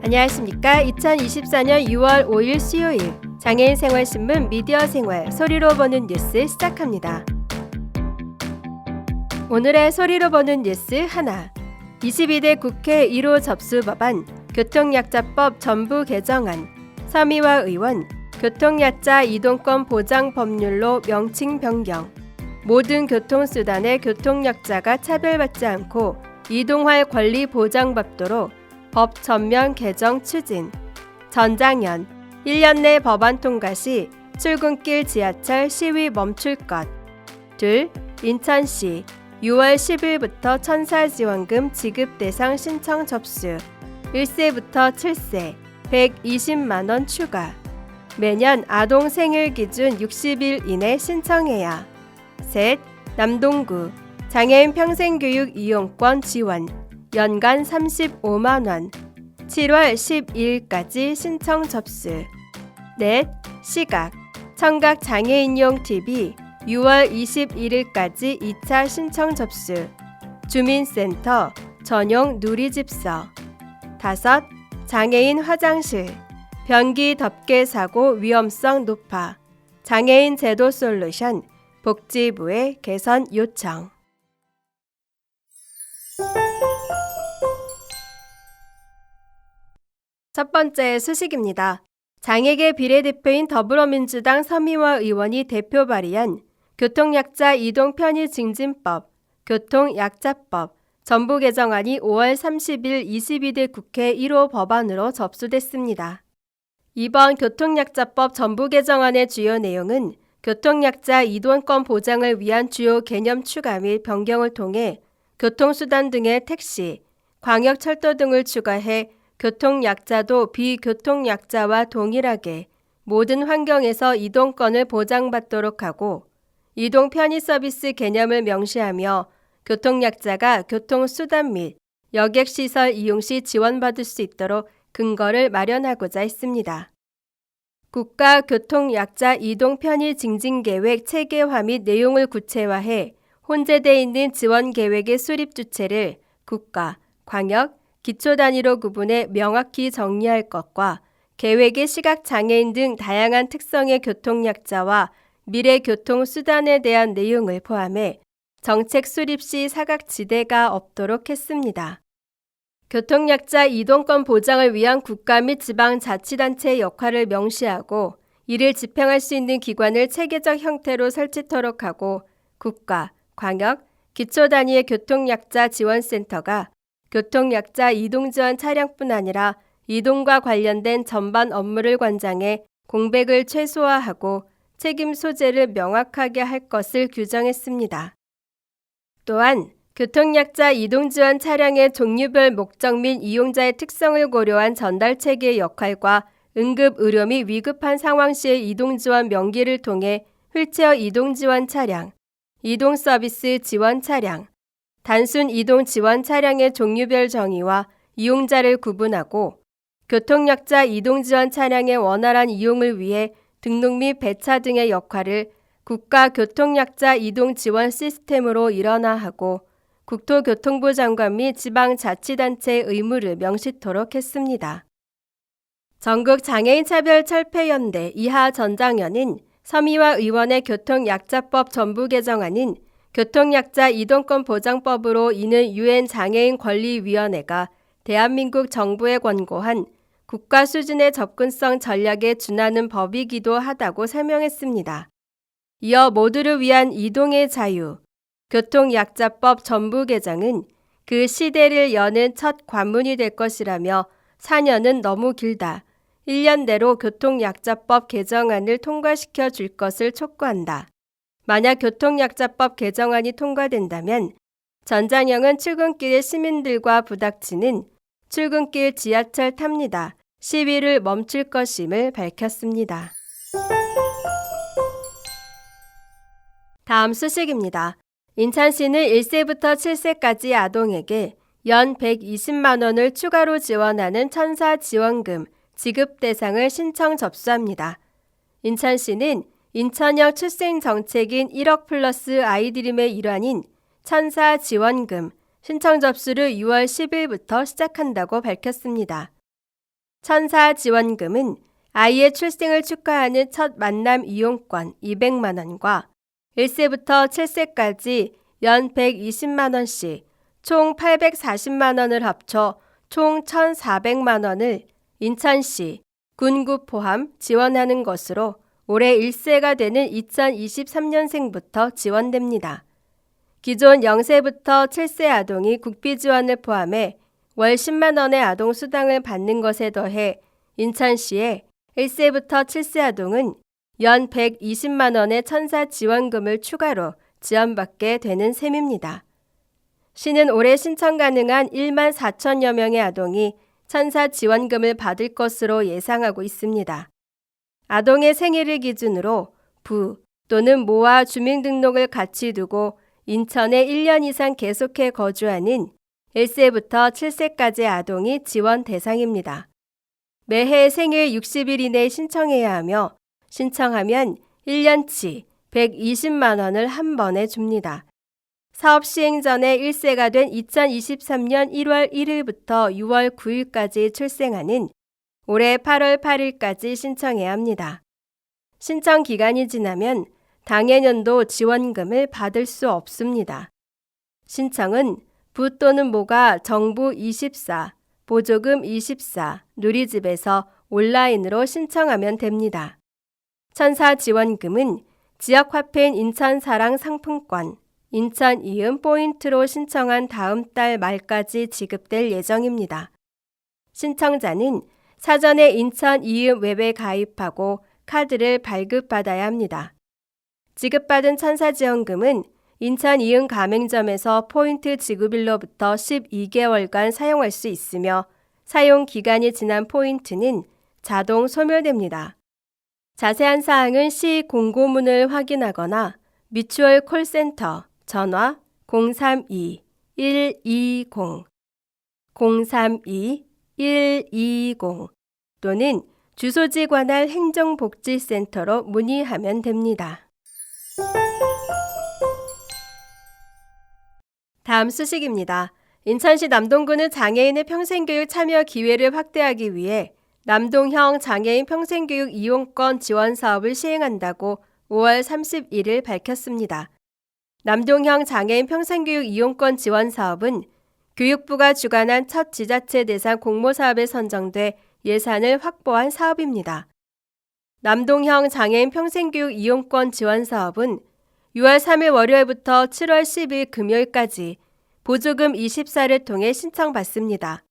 안녕하십니까. 2024년 6월 5일 수요일 장애인 생활신문 미디어 생활 소리로 보는 뉴스 시작합니다. 오늘의 소리로 보는 뉴스 하나. 22대 국회 1호 접수 법안 교통약자법 전부 개정안 서미화 의원 교통약자 이동권 보장 법률로 명칭 변경 모든 교통수단의 교통약자가 차별받지 않고 이동할 권리 보장받도록 법 전면 개정 추진 전장현 1년 내 법안 통과 시 출근길 지하철 시위 멈출 것 둘 인천시 6월 10일부터 천사지원금 지급 대상 신청 접수 1세부터 7세 120만원 추가 매년 아동 생일 기준 60일 이내 신청해야 셋 남동구 장애인 평생교육 이용권 지원 연간 35만원 7월 12일까지 신청 접수 넷 시각 청각 장애인용 TV 6월 21일까지 2차 신청 접수 주민센터 전용 누리집서 다섯 장애인 화장실 변기 덮개 사고 위험성 높아 장애인 제도 솔루션 복지부의 개선 요청 첫 번째 소식입니다. 장애계 비례대표인 더불어민주당 서미화 의원이 대표 발의한 교통약자 이동 편의 증진법, 교통약자법 전부 개정안이 5월 30일 22대 국회 1호 법안으로 접수됐습니다. 이번 교통약자법 전부 개정안의 주요 내용은 교통약자 이동권 보장을 위한 주요 개념 추가 및 변경을 통해 교통수단 등의 택시, 광역철도 등을 추가해 교통약자도 비교통약자와 동일하게 모든 환경에서 이동권을 보장받도록 하고 이동 편의 서비스 개념을 명시하며 교통약자가 교통수단 및 여객시설 이용 시 지원받을 수 있도록 근거를 마련하고자 했습니다. 국가교통약자 이동 편의 증진계획 체계화 및 내용을 구체화해 혼재되어 있는 지원계획의 수립 주체를 국가, 광역, 기초 단위로 구분해 명확히 정리할 것과 계획의 시각장애인 등 다양한 특성의 교통약자와 미래 교통수단에 대한 내용을 포함해 정책 수립 시 사각지대가 없도록 했습니다. 교통약자 이동권 보장을 위한 국가 및 지방자치단체의 역할을 명시하고 이를 집행할 수 있는 기관을 체계적 형태로 설치토록 하고 국가, 광역, 기초 단위의 교통약자 지원센터가 교통약자 이동지원 차량뿐 아니라 이동과 관련된 전반 업무를 관장해 공백을 최소화하고 책임 소재를 명확하게 할 것을 규정했습니다. 또한 교통약자 이동지원 차량의 종류별 목적 및 이용자의 특성을 고려한 전달체계의 역할과 응급의료 및 위급한 상황 시의 이동지원 명기를 통해 휠체어 이동지원 차량, 이동서비스 지원 차량, 단순 이동 지원 차량의 종류별 정의와 이용자를 구분하고 교통약자 이동 지원 차량의 원활한 이용을 위해 등록 및 배차 등의 역할을 국가교통약자 이동 지원 시스템으로 일원화하고 국토교통부 장관 및 지방자치단체의 의무를 명시토록 했습니다. 전국장애인차별철폐연대 이하 전장현은 서미화 의원의 교통약자법 전부 개정안인 교통약자 이동권 보장법으로 이는 UN 장애인권리위원회가 대한민국 정부에 권고한 국가 수준의 접근성 전략에 준하는 법이기도 하다고 설명했습니다. 이어 모두를 위한 이동의 자유, 교통약자법 전부 개정은 그 시대를 여는 첫 관문이 될 것이라며 4년은 너무 길다. 1년 내로 교통약자법 개정안을 통과시켜 줄 것을 촉구한다. 만약 교통약자법 개정안이 통과된다면 전장현은 출근길의 시민들과 부닥치는 출근길 지하철 탑니다. 시위를 멈출 것임을 밝혔습니다. 다음 소식입니다. 인천시는 1세부터 7세까지 아동에게 연 120만 원을 추가로 지원하는 천사지원금 지급 대상을 신청 접수합니다. 인천시는 인천형 출생정책인 1억 플러스 아이드림의 일환인 천사지원금 신청 접수를 6월 10일부터 시작한다고 밝혔습니다. 천사 지원금은 아이의 출생을 축하하는 첫 만남 이용권 200만 원과 1세부터 7세까지 연 120만 원씩 총 840만 원을 합쳐 총 1,400만 원을 인천시, 군구 포함 지원하는 것으로 올해 1세가 되는 2023년생부터 지원됩니다. 기존 0세부터 7세 아동이 국비 지원을 포함해 월 10만 원의 아동 수당을 받는 것에 더해 인천시에 1세부터 7세 아동은 연 120만 원의 천사 지원금을 추가로 지원받게 되는 셈입니다. 시는 올해 신청 가능한 1만 4천여 명의 아동이 천사 지원금을 받을 것으로 예상하고 있습니다. 아동의 생일을 기준으로 부 또는 모와 주민등록을 같이 두고 인천에 1년 이상 계속해 거주하는 1세부터 7세까지 아동이 지원 대상입니다. 매해 생일 60일 이내에 신청해야 하며 신청하면 1년치 120만 원을 한 번에 줍니다. 사업 시행 전에 1세가 된 2023년 1월 1일부터 6월 9일까지 출생하는 올해 8월 8일까지 신청해야 합니다. 신청 기간이 지나면 당해년도 지원금을 받을 수 없습니다. 신청은 부 또는 모가 정부 24, 보조금 24, 누리집에서 온라인으로 신청하면 됩니다. 천사 지원금은 지역화폐인 인천사랑 상품권, 인천 이음 포인트로 신청한 다음 달 말까지 지급될 예정입니다. 신청자는 사전에 인천 이음 웹에 가입하고 카드를 발급받아야 합니다. 지급받은 천사지원금은 인천 이음 가맹점에서 포인트 지급일로부터 12개월간 사용할 수 있으며 사용 기간이 지난 포인트는 자동 소멸됩니다. 자세한 사항은 시 공고문을 확인하거나 뮤추얼 콜센터 전화 032-120, 032-120 또는 주소지 관할 행정복지센터로 문의하면 됩니다. 다음 소식입니다. 인천시 남동구는 장애인의 평생교육 참여 기회를 확대하기 위해 남동형 장애인 평생교육 이용권 지원 사업을 시행한다고 5월 31일 밝혔습니다. 남동형 장애인 평생교육 이용권 지원 사업은 교육부가 주관한 첫 지자체 대상 공모사업에 선정돼 예산을 확보한 사업입니다. 남동형 장애인 평생교육 이용권 지원 사업은 6월 3일 월요일부터 7월 10일 금요일까지 보조금 24를 통해 신청받습니다.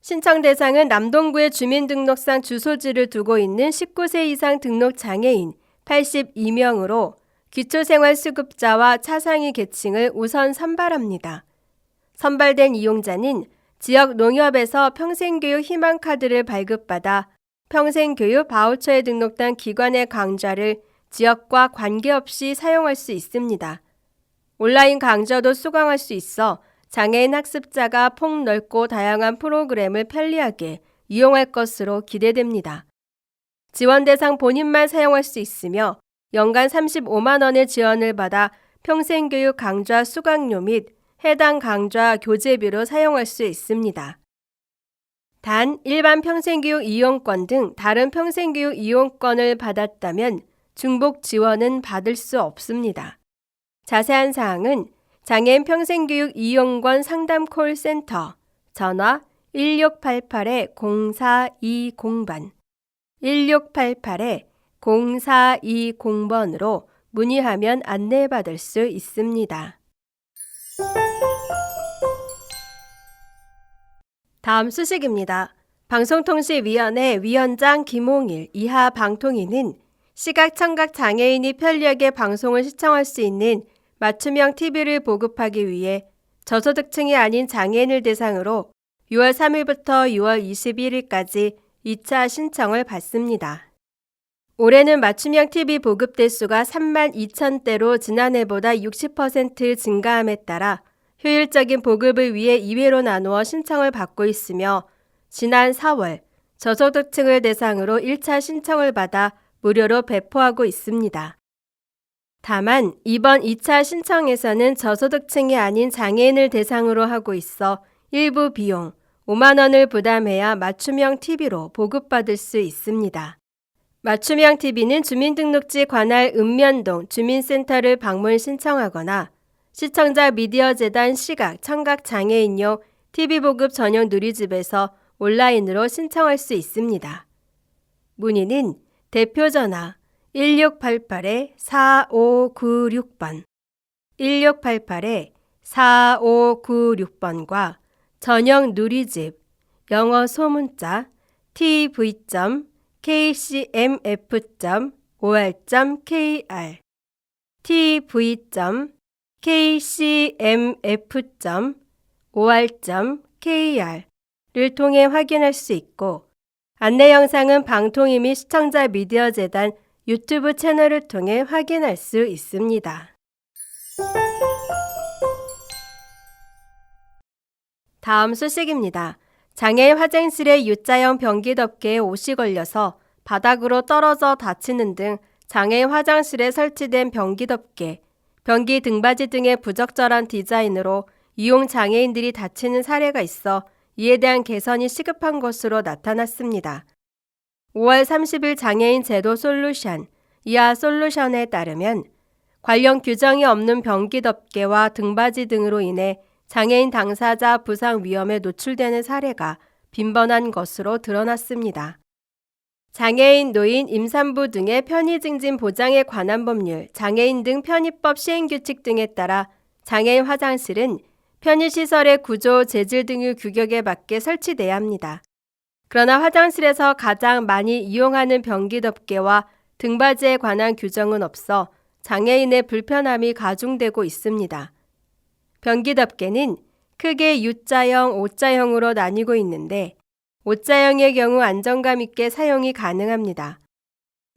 신청 대상은 남동구의 주민등록상 주소지를 두고 있는 19세 이상 등록 장애인 82명으로 기초생활수급자와 차상위 계층을 우선 선발합니다. 선발된 이용자는 지역 농협에서 평생교육 희망카드를 발급받아 평생교육 바우처에 등록된 기관의 강좌를 지역과 관계없이 사용할 수 있습니다. 온라인 강좌도 수강할 수 있어 장애인 학습자가 폭넓고 다양한 프로그램을 편리하게 이용할 것으로 기대됩니다. 지원 대상 본인만 사용할 수 있으며 연간 35만 원의 지원을 받아 평생교육 강좌 수강료 및 해당 강좌 교재비로 사용할 수 있습니다. 단 일반 평생교육 이용권 등 다른 평생교육 이용권을 받았다면 중복 지원은 받을 수 없습니다. 자세한 사항은 장애인 평생교육 이용권 상담 콜센터 전화 1688-0420번 1688-0420번으로 문의하면 안내받을 수 있습니다. 다음 소식입니다. 방송통신위원회 위원장 김홍일 이하 방통위는 시각청각 장애인이 편리하게 방송을 시청할 수 있는 맞춤형 TV를 보급하기 위해 저소득층이 아닌 장애인을 대상으로 6월 3일부터 6월 21일까지 2차 신청을 받습니다. 올해는 맞춤형 TV 보급 대수가 3만 2천 대로 지난해보다 60% 증가함에 따라 효율적인 보급을 위해 2회로 나누어 신청을 받고 있으며 지난 4월 저소득층을 대상으로 1차 신청을 받아 무료로 배포하고 있습니다. 다만 이번 2차 신청에서는 저소득층이 아닌 장애인을 대상으로 하고 있어 일부 비용, 5만 원을 부담해야 맞춤형 TV로 보급받을 수 있습니다. 맞춤형 TV는 주민등록지 관할 읍면동 주민센터를 방문 신청하거나 시청자 미디어 재단 시각, 청각 장애인용 TV 보급 전용 누리집에서 온라인으로 신청할 수 있습니다. 문의는 대표 전화 1688-4596번, 1688-4596번과 전용 누리집, 영어 소문자 tv.kcmf.or.kr, tv.kcmf.or.kr를 통해 확인할 수 있고, 안내 영상은 방통위 및 시청자 미디어 재단 유튜브 채널을 통해 확인할 수 있습니다. 다음 소식입니다. 장애인 화장실에 U자형 변기 덮개에 옷이 걸려서 바닥으로 떨어져 다치는 등 장애인 화장실에 설치된 변기 덮개, 변기 등받이 등의 부적절한 디자인으로 이용 장애인들이 다치는 사례가 있어 이에 대한 개선이 시급한 것으로 나타났습니다. 5월 30일 장애인 제도 솔루션, 이하 솔루션에 따르면 관련 규정이 없는 변기 덮개와 등받이 등으로 인해 장애인 당사자 부상 위험에 노출되는 사례가 빈번한 것으로 드러났습니다. 장애인, 노인, 임산부 등의 편의 증진 보장에 관한 법률, 장애인 등 편의법 시행규칙 등에 따라 장애인 화장실은 편의시설의 구조, 재질 등의 규격에 맞게 설치돼야 합니다. 그러나 화장실에서 가장 많이 이용하는 변기 덮개와 등받이에 관한 규정은 없어 장애인의 불편함이 가중되고 있습니다. 변기 덮개는 크게 U자형, O자형으로 나뉘고 있는데 O자형의 경우 안정감 있게 사용이 가능합니다.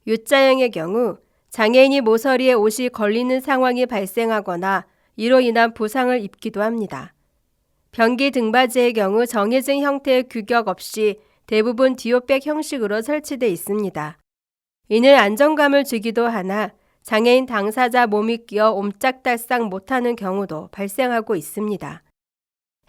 U자형의 경우 장애인이 모서리에 옷이 걸리는 상황이 발생하거나 이로 인한 부상을 입기도 합니다. 변기 등받이의 경우 정해진 형태의 규격 없이 대부분 디오백 형식으로 설치되어 있습니다. 이는 안정감을 주기도 하나 장애인 당사자 몸이 끼어 옴짝달싹 못하는 경우도 발생하고 있습니다.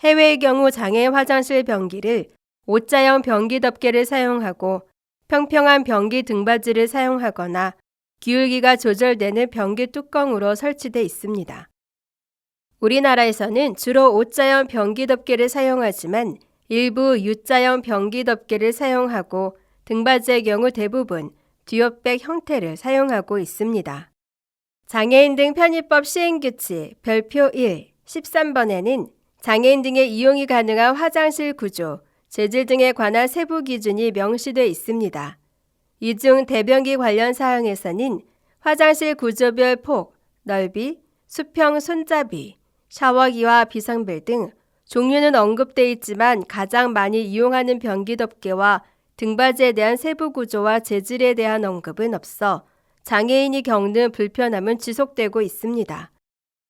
해외의 경우 장애인 화장실 변기를 O자형 변기 덮개를 사용하고 평평한 변기 등받이를 사용하거나 기울기가 조절되는 변기 뚜껑으로 설치되어 있습니다. 우리나라에서는 주로 O자형 변기 덮개를 사용하지만 일부 U자형 변기 덮개를 사용하고 등받이의 경우 대부분 디오백 형태를 사용하고 있습니다. 장애인 등 편의법 시행규칙 별표 1, 13번에는 장애인 등의 이용이 가능한 화장실 구조, 재질 등에 관한 세부 기준이 명시되어 있습니다. 이 중 대변기 관련 사항에서는 화장실 구조별 폭, 넓이, 수평 손잡이, 샤워기와 비상벨 등 종류는 언급되어 있지만 가장 많이 이용하는 변기 덮개와 등받이에 대한 세부 구조와 재질에 대한 언급은 없어 장애인이 겪는 불편함은 지속되고 있습니다.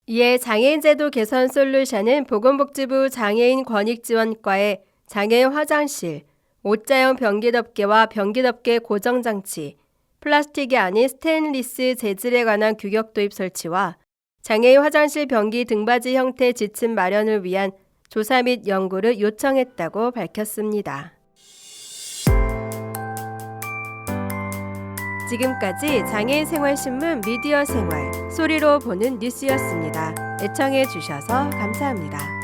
이에 장애인 제도 개선 솔루션은 보건복지부 장애인 권익지원과의 장애인 화장실, O자형 변기 덮개와 변기 덮개 고정장치, 플라스틱이 아닌 스테인리스 재질에 관한 규격 도입 설치와 장애인 화장실 변기 등받이 형태 지침 마련을 위한 조사 및 연구를 요청했다고 밝혔습니다. 지금까지 장애인 생활신문 미디어 생활 소리로 보는 뉴스였습니다. 애청해 주셔서 감사합니다.